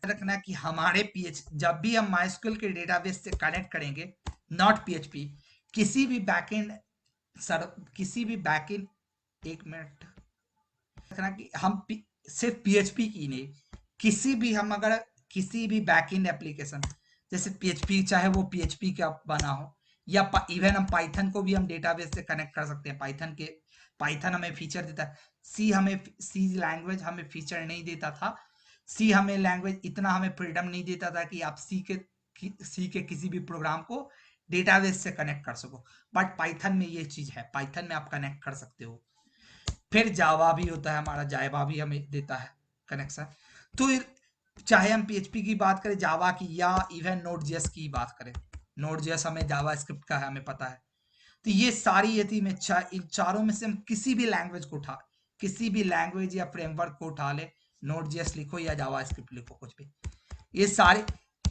रखना कि हमारे जब भी हम माइस्क्यूएल के डेटाबेस से कनेक्ट करेंगे, नॉट पीएचपी, किसी भी बैकएंड किसी भी बैकएंड, एक मिनट रखना कि हम सिर्फ पीएचपी की नहीं, किसी भी हम अगर किसी भी बैकएंड एप्लीकेशन जैसे पीएचपी, चाहे वो पीएचपी का बना हो या इवन हम पाइथन को भी हम डेटाबेस से कनेक्ट कर सकते हैं। पाइथन हमें फीचर देता है, सी लैंग्वेज हमें फीचर नहीं देता था। सी हमें लैंग्वेज इतना हमें फ्रीडम नहीं देता था कि आप सी के किसी भी प्रोग्राम को डेटाबेस से कनेक्ट कर सको, बट पाइथन में ये चीज है, पाइथन में आप कनेक्ट कर सकते हो। फिर जावा भी होता है हमारा, जावा भी हमें देता है कनेक्शन। तो चाहे हम पीएचपी की बात करें, जावा की, या इवन नोड जेएस की बात करें, नोड जेएस हमें जावा स्क्रिप्ट का है, हमें पता है। तो ये सारी यदि में इन चारों में से हम किसी भी लैंग्वेज को उठा, किसी भी लैंग्वेज या फ्रेमवर्क को उठा ले, नोड जेएस लिखो या जावा स्क्रिप्ट लिखो, कुछ भी, ये सारे,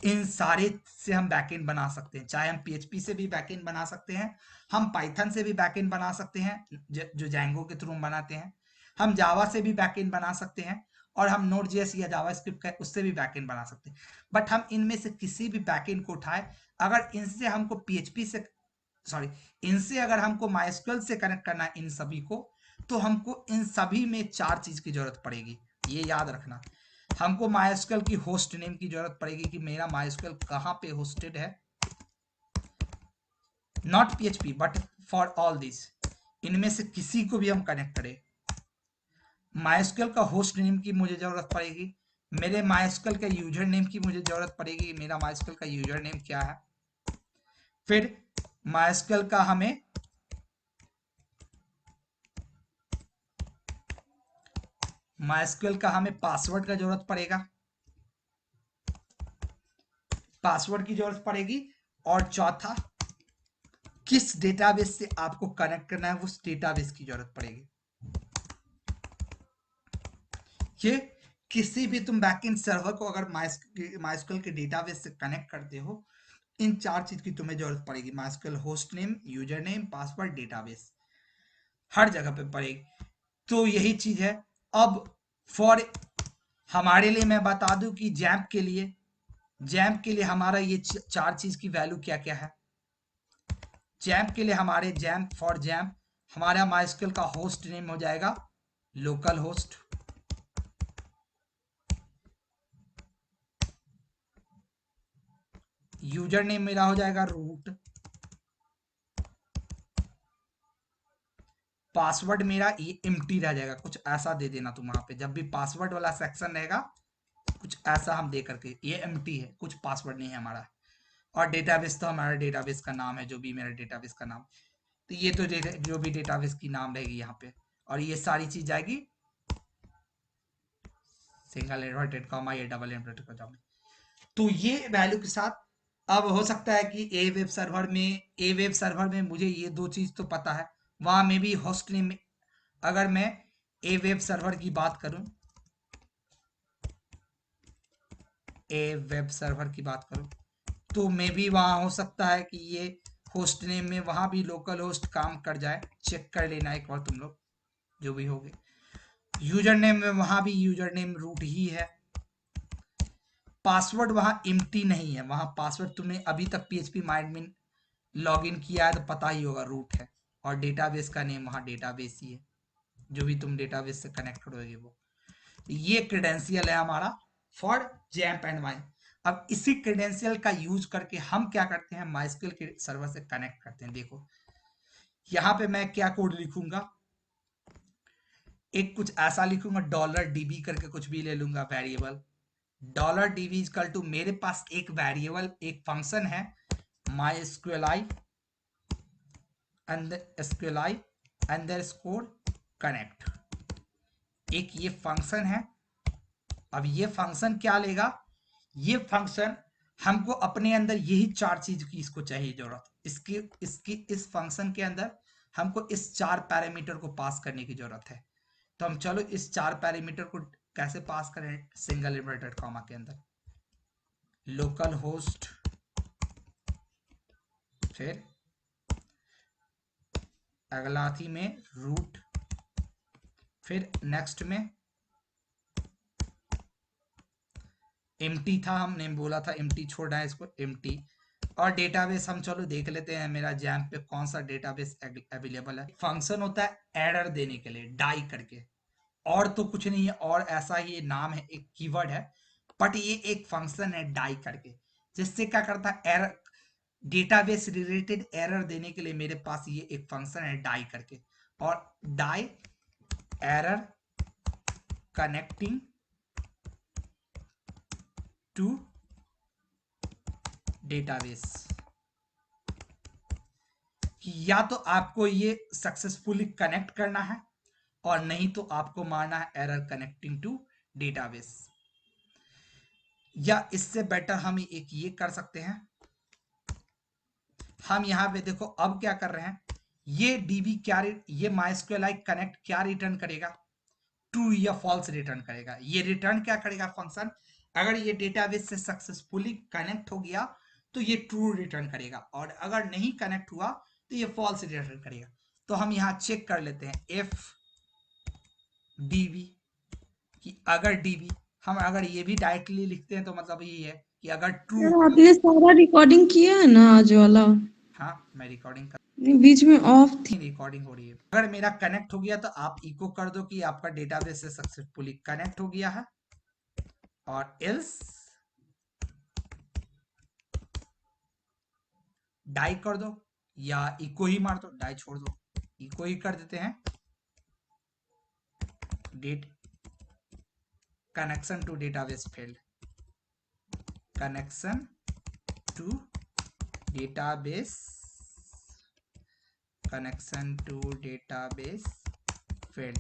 इन सारे से हम बैकएंड बना सकते हैं। चाहे हम पीएचपी से भी बैकएंड बना सकते हैं, हम पाइथन से भी बैकएंड बना सकते हैं जो जैंगो के थ्रू हम बनाते हैं, हम जावा से भी बैकएंड बना सकते हैं, और हम नोड जेएस या जावा स्क्रिप्ट का उससे भी बैकएंड बना सकते हैं। बट हम इनमें से किसी भी बैकएंड को उठाए, अगर इनसे हमको पीएचपी से, सॉरी, इनसे अगर हमको माइस्क्यूएल से कनेक्ट करना है इन सभी को, तो हमको इन सभी में चार चीज की जरूरत पड़ेगी, ये याद रखना। हमको माइस्क्यूएल की होस्ट नेम की जरूरत पड़ेगी कि मेरा माइस्क्यूएल कहाँ पे होस्टेड है, not PHP but for all this, इनमें से किसी को भी हम कनेक्ट करें। माइस्क्यूएल का होस्ट नेम की मुझे जरूरत पड़ेगी, मेरे माइस्क्यूएल का यूजर नेम की मुझे जरूरत पड़ेगी, मेरा माइस्क्यूएल का यूजर नेम क्या है। फिर माइस्क्यूएल का हमें पासवर्ड का जरूरत पड़ेगा, पासवर्ड की जरूरत पड़ेगी। और चौथा, किस डेटाबेस से आपको कनेक्ट करना है उस डेटाबेस की जरूरत पड़ेगी। ये किसी भी तुम बैकएंड सर्वर को अगर माइस्क्यूएल के डेटाबेस से कनेक्ट करते हो, इन चार चीज की तुम्हें जरूरत पड़ेगी, MySQL host name, user name, password, database, हर जगह पे पड़ेगी। तो यही चीज है। अब फॉर हमारे लिए मैं बता दूं कि जैम्प के लिए हमारा ये चार चीज की वैल्यू क्या क्या है। जैम्प के लिए हमारे जैम्प हमारा माइस्क्यूएल का होस्ट नेम हो जाएगा लोकल होस्ट, यूजर नेम मेरा हो जाएगा रूट, पासवर्ड मेरा ये एम्प्टी रह जाएगा, कुछ ऐसा दे देना तुम वहां पे, जब भी पासवर्ड वाला सेक्शन रहेगा कुछ ऐसा हम दे करके, ये एम्प्टी है, कुछ पासवर्ड नहीं है हमारा। और डेटाबेस तो हमारा डेटाबेस का नाम है, जो भी मेरा डेटाबेस का नाम, तो ये तो जो भी डेटाबेस की नाम रहेगी यहाँ पे, और ये सारी चीज आएगी सिंगल इन्वर्टेड कॉमा या डबल इन्वर्टेड कॉमा। तो ये वैल्यू के साथ, अब हो सकता है कि ए वेब सर्वर में मुझे ये दो चीज तो पता है, वहां में भी होस्ट नेम, अगर मैं ए वेब सर्वर की बात करूं, तो मे भी वहां हो सकता है कि ये होस्ट नेम में वहां भी लोकल होस्ट काम कर जाए, चेक कर लेना एक बार तुम लोग, जो भी होगे। यूजर नेम में वहां भी यूजर नेम रूट ही है, पासवर्ड वहां एम्प्टी नहीं है, वहां पासवर्ड तुमने अभी तक पीएचपी माइडमिन लॉग इन किया है तो पता ही होगा, रूट है। और डेटाबेस का नेम वहां डेटाबेस ही है, जो भी तुम डेटाबेस से कनेक्ट करोगे वो। ये क्रेडेंशियल है हमारा फॉर जैम्प एंड माई। अब इसी क्रेडेंशियल का यूज करके हम क्या करते हैं, माइस्क्यूएल के सर्वर से कनेक्ट करते हैं। देखो यहां पे मैं क्या कोड लिखूंगा, एक कुछ ऐसा लिखूंगा, $db करके कुछ भी ले लूंगा वेरिएबल, $db इजकल टू, मेरे पास एक वेरिएबल, एक फंक्शन है mysqli अंडरस्कोर कनेक्ट, एक ये फंक्शन है। अब ये फंक्शन क्या लेगा, ये फंक्शन हमको अपने अंदर यही चार चीज की इसको चाहिए जरूरत, इसकी इसकी इस फंक्शन के अंदर हमको इस चार पैरामीटर को पास करने की जरूरत है। तो हम चलो इस चार पैरामीटर को कैसे पास करें, सिंगल इन्वर्टेड कॉमा के अंदर, लोकल होस्ट, फिर अगला थी में रूट, फिर नेक्स्ट में एम्प्टी था, हमने बोला था एम्प्टी छोड़ना है इसको, एम्प्टी। और डेटाबेस हम चलो देख लेते हैं मेरा जैम्प पे कौन सा डेटाबेस अवेलेबल है। फंक्शन होता है एरर देने के लिए, डाई करके, और तो कुछ नहीं है, और ऐसा ही नाम है, एक कीवर्ड है, बट ये एक फंक्शन है डाई करके, जिससे क्या करता है, एरर, डेटाबेस रिलेटेड एरर देने के लिए मेरे पास ये एक फंक्शन है डाई करके। और die error connecting to database, कि या तो आपको ये सक्सेसफुली कनेक्ट करना है और नहीं तो आपको मारना है एरर कनेक्टिंग टू डेटाबेस। या इससे बेटर हम एक ये कर सकते हैं, हम यहां पे देखो अब क्या कर रहे हैं, ये डीबी क्या, ये माइस्क्यूएल कनेक्ट क्या रिटर्न करेगा, ट्रू या फॉल्स रिटर्न करेगा। ये रिटर्न क्या करेगा फंक्शन, अगर ये डेटाबेस से सक्सेसफुली कनेक्ट हो गया तो ये ट्रू रिटर्न करेगा, और अगर नहीं कनेक्ट हुआ तो ये फॉल्स रिटर्न करेगा। तो हम यहां चेक कर लेते हैं एफ डीबी, कि अगर डीबी, हम अगर ये भी डायरेक्टली लिखते हैं तो मतलब ये है कि अगर ट्रू, यार आपने सारा रिकॉर्डिंग किया है ना आज वाला? हाँ मैं रिकॉर्डिंग कर, नहीं, बीच में ऑफ थी। रिकॉर्डिंग हो रही है। अगर मेरा कनेक्ट हो गया तो आप इको कर दो कि आपका डेटाबेस से सक्सेसफुली कनेक्ट हो गया है, और एल्स डाई कर दो, या इको ही मार दो, डाई छोड़ दो, इको ही कर देते हैं, date connection to database failed, connection to database, connection to database failed.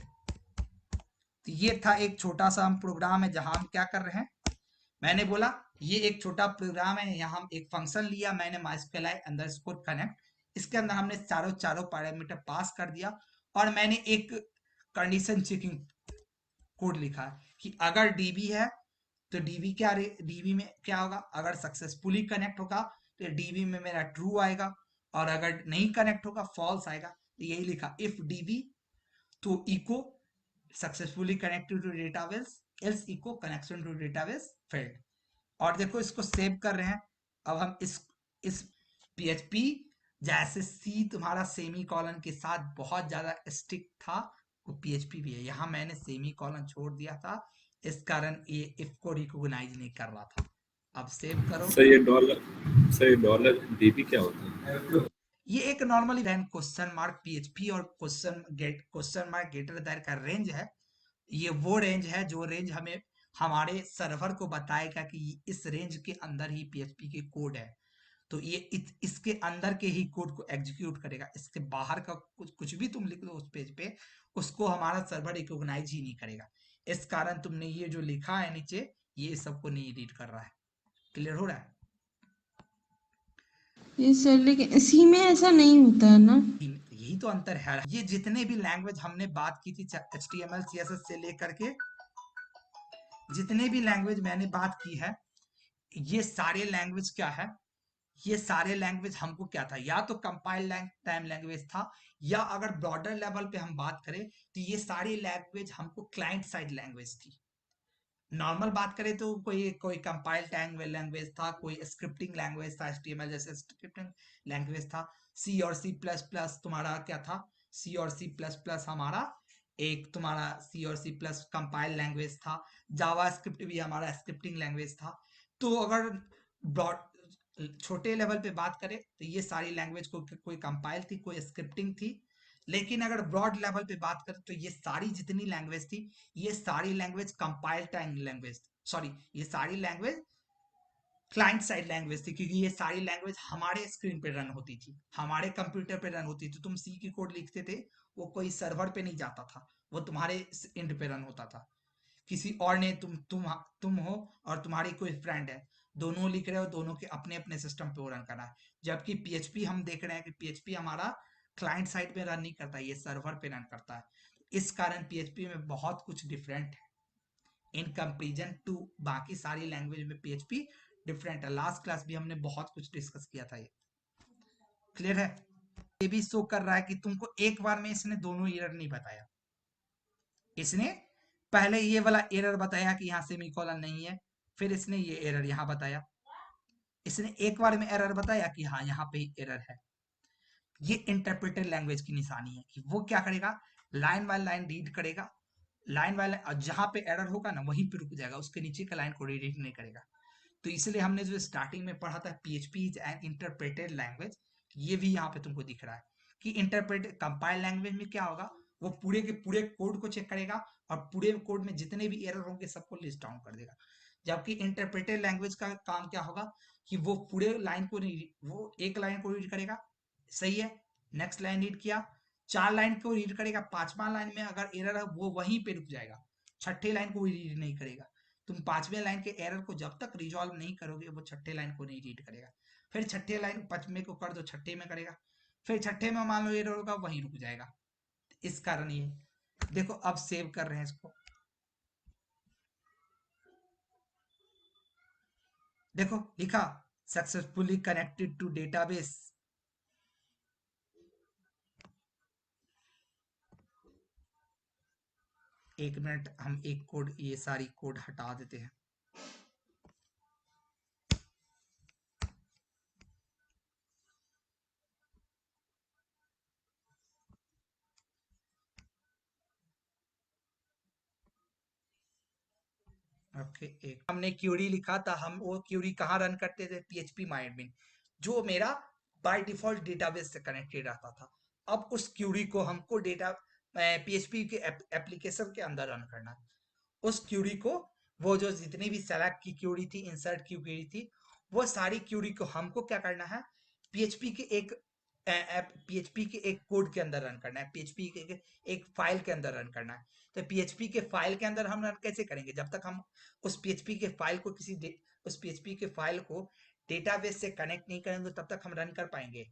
तो ये था एक छोटा सा हम प्रोग्राम है जहां हम क्या कर रहे हैं, मैंने बोला ये एक छोटा प्रोग्राम है, यहाँ हम एक फंक्शन लिया, मैंने माइस्क्यूएल अंडरस्कोर कनेक्ट, इसके अंदर हमने चारों पैरामीटर पास कर दिया, और मैंने एक कंडीशन चेकिंग कोड लिखा है कि अगर डीबी है तो डीबी क्या, डीबी में क्या होगा, अगर सक्सेसफुली कनेक्ट होगा तो डीबी में मेरा ट्रू आएगा, और अगर नहीं कनेक्ट होगा फॉल्स आएगा। तो यही लिखा, इफ डीबी तो echo successfully connected to database, else echo connection to database failed. और देखो इसको सेव कर रहे हैं। अब हम इस पीएचपी, जैसे सी तुम्हारा सेमी कॉलन के साथ बहुत ज्यादा स्ट्रिक्ट था, वो पीएचपी भी है, यहाँ मैंने सेमी कॉलन छोड़ दिया था, इस कारण ये इफ को रिकॉग्नाइज नहीं कर रहा था। अब सेव करो। सर ये डॉलर डीबी क्या होता है? ये एक नॉर्मली रैन क्वेश्चन मार्क पीएचपी और क्वेश्चन मार्क गेटर दैट का रेंज है। ये वो रेंज है जो रेंज हमें हमारे सर्वर को बताएगा कि इस रेंज के अंदर ही पीएचपी के कोड है, तो ये इसके अंदर के ही कोड को एग्जीक्यूट करेगा, इसके बाहर का कुछ भी तुम लिख दो उस पेज पे, उसको हमारा सर्वर रिकॉग्नाइज ही नहीं करेगा। इस कारण तुमने ये जो लिखा है नीचे, ये सबको नहीं रीड कर रहा है। क्लियर हो रहा है? ये सर लेकिन सी में ऐसा नहीं होता है ना? यही तो अंतर है। ये जितने भी लैंग्वेज हमने बात की थी HTML CSS से लेकर के, जितने भी लैंग्वेज मैंने बात की है, ये सारे लैंग्वेज क्या है, ये सारे लैंग्वेज हमको क्या था, या तो कंपाइल टाइम लैंग्वेज था, या अगर ब्रॉडर लेवल पे हम बात करें तो ये सारी लैंग्वेज हमको क्लाइंट साइड लैंग्वेज थी। नॉर्मल बात करें तो कोई कोई कंपाइल टाइम लैंग्वेज था, कोई स्क्रिप्टिंग लैंग्वेज था, HTML जैसे स्क्रिप्टिंग लैंग्वेज था, सी और सी प्लस प्लस तुम्हारा क्या था, सी और सी प्लस प्लस हमारा एक तुम्हारा सी और सी प्लस कंपाइल लैंग्वेज था, जावा स्क्रिप्ट भी हमारा स्क्रिप्टिंग लैंग्वेज था। तो अगर ब्रॉड छोटे लेवल पे बात करें तो ये सारी लैंग्वेज कोई कंपाइल थी, कोई स्क्रिप्टिंग थी। लेकिन अगर ब्रॉड लेवल पे बात करें तो ये सारी जितनी लैंग्वेज थी, ये सारी language compile time language, sorry ये सारी लैंग्वेज क्लाइंट साइड लैंग्वेज थी, क्योंकि ये सारी लैंग्वेज हमारे स्क्रीन पे रन होती थी, हमारे कंप्यूटर पे रन होती थी। तुम सी की कोड लिखते थे, वो कोई सर्वर पे नहीं जाता था, वो तुम्हारे इंड पे रन होता था। किसी और ने तुम हो और तुम्हारी कोई फ्रेंड है, दोनों लिख रहे हो, दोनों के अपने अपने सिस्टम पे वो रन करना है। जबकि पीएचपी हम देख रहे हैं कि पीएचपी हमारा क्लाइंट साइड पे रन नहीं करता, ये सर्वर पे रन करता है। इस कारण पीएचपी में बहुत कुछ डिफरेंट है इन कंपेरिजन टू बाकी सारी लैंग्वेज में। पीएचपी डिफरेंट है, लास्ट क्लास भी हमने बहुत कुछ डिस्कस किया था। ये क्लियर है? ये भी शो कर रहा है कि तुमको एक बार में इसने दोनों एरर नहीं बताया, इसने पहले ये वाला एरर बताया कि यहाँ सेमीकोलन नहीं है, फिर इसने ये एरर यहाँ बताया, इसने एक बार में एरर बताया कि हाँ यहाँ पे एरर है। ये इंटरप्रेटेड लैंग्वेज की निशानी है कि वो क्या करेगा, लाइन बाय लाइन रीड करेगा, लाइन बाय लाइन, जहां पे एरर होगा ना वहीं पे रुक जाएगा, उसके नीचे का लाइन को रीड नहीं करेगा। तो इसलिए हमने जो स्टार्टिंग में पढ़ा था PHP is an interpreted language, ये भी यहाँ पे तुमको दिख रहा है कि इंटरप्रेट कंपाइल लैंग्वेज में क्या होगा, वो पूरे के पूरे कोड को चेक करेगा और पूरे कोड में जितने भी एरर होंगे सबको लिस्ट डाउन कर देगा। जबकि इंटरप्रेटेड लैंग्वेज का काम क्या होगा कि वो पूरे लाइन को नहीं, वो एक लाइन को रीड करेगा, सही है, नेक्स्ट लाइन रीड किया, 4 लाइन को रीड करेगा, 5वां लाइन में अगर एरर है वो वहीं पे रुक जाएगा, छठे लाइन को रीड नहीं करेगा। तुम 5वें लाइन के एरर को जब तक रिजॉल्व नहीं करोगे वो छठे लाइन को नहीं रीड करेगा। फिर छठे लाइन 5वें को कर दो, छठे में करेगा, फिर छठे में मान लो एरर होगा वहीं रुक जाएगा। इस कारण ये देखो, अब सेव कर रहे हैं इसको, देखो लिखा सक्सेसफुली कनेक्टेड टू डेटाबेस। एक मिनट, हम एक कोड, ये सारी कोड हटा देते हैं। ओके, एक हमने क्यूरी लिखा था, हम वो क्यूरी कहाँ रन करते थे, पीएचपी माई एडमिन, जो मेरा बाय डिफॉल्ट डेटाबेस से कनेक्टेड रहता था। अब उस क्यूरी को हमको डेटा पीएचपी के एप्लीकेशन के अंदर रन करना है। उस क्यूरी को, वो जो जितनी भी सेलेक्ट की क्यूरी थी, इंसर्ट की क्यूरी थी, वो सारी क्यूरी को हमको क्या करना है, पीएचपी के एक पीएचपी के एक कोड के अंदर रन करना है, पीएचपी के एक फाइल के अंदर रन करना है। तो पीएचपी के फाइल के अंदर हम रन कैसे करेंगे, जब तक हम उस पीएचपी के फाइल को उस पीएचपी के फाइल को डेटाबेस से कनेक्ट नहीं करेंगे तब तक हम रन कर पाएंगे।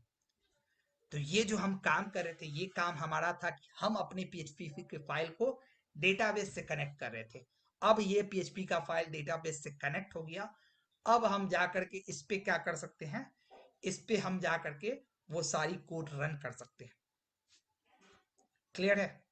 तो ये जो हम काम कर रहे थे, ये काम हमारा था कि हम अपने पीएचपी के फाइल को डेटाबेस से कनेक्ट कर रहे थे। अब ये पीएचपी का फाइल डेटाबेस से कनेक्ट हो गया। अब हम जा करके इस पे क्या कर सकते हैं, इस पे हम जा करके वो सारी कोड रन कर सकते हैं। क्लियर है?